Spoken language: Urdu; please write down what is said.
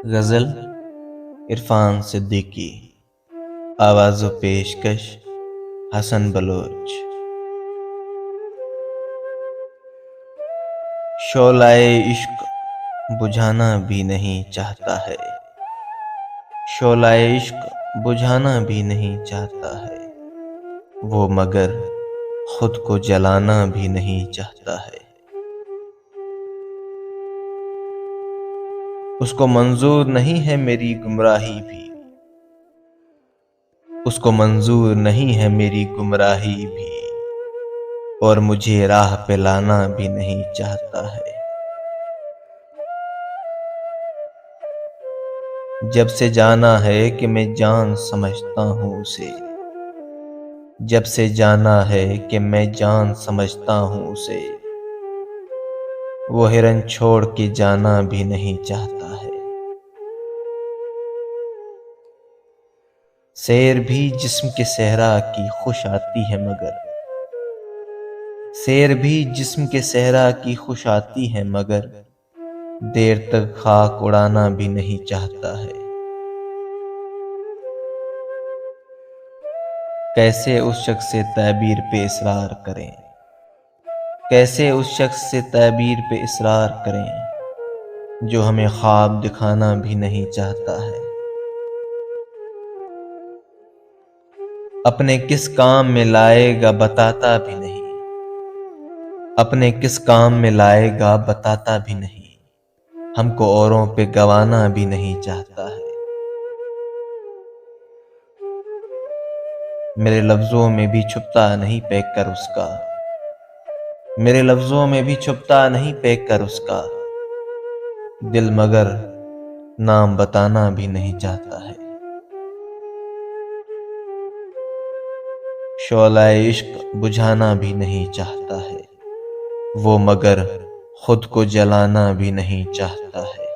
غزل عرفان صدیقی، آواز و پیشکش حسن بلوچ۔ شعلہ عشق بجھانا بھی نہیں چاہتا ہے، شعلہ عشق بجھانا بھی نہیں چاہتا ہے وہ، مگر خود کو جلانا بھی نہیں چاہتا ہے۔ اس کو منظور نہیں ہے میری گمراہی بھی، اس کو منظور نہیں ہے میری گمراہی بھی، اور مجھے راہ پہ لانا بھی نہیں چاہتا ہے۔ جب سے جانا ہے کہ میں جان سمجھتا ہوں اسے، جب سے جانا ہے کہ میں جان سمجھتا ہوں اسے، وہ ہرن چھوڑ کے جانا بھی نہیں چاہتا ہے۔ سیر بھی جسم کے صحرا کی خوش آتی ہے مگر، سیر بھی جسم کے صحرا کی خوش آتی ہے مگر، دیر تک خاک اڑانا بھی نہیں چاہتا ہے۔ کیسے اس شخص سے تعبیر پہ اصرار کریں، کیسے اس شخص سے تعبیر پہ اصرار کریں جو ہمیں خواب دکھانا بھی نہیں چاہتا ہے۔ اپنے کس کام میں لائے گا بتاتا بھی نہیں، اپنے کس کام میں لائے گا بتاتا بھی نہیں، ہم کو اوروں پہ گوانا بھی نہیں چاہتا ہے۔ میرے لفظوں میں بھی چھپتا نہیں پیک کر اس کا، میرے لفظوں میں بھی چھپتا نہیں پیک کر اس کا دل، مگر نام بتانا بھی نہیں چاہتا ہے۔ شعلہ عشق بجھانا بھی نہیں چاہتا ہے وہ، مگر خود کو جلانا بھی نہیں چاہتا ہے۔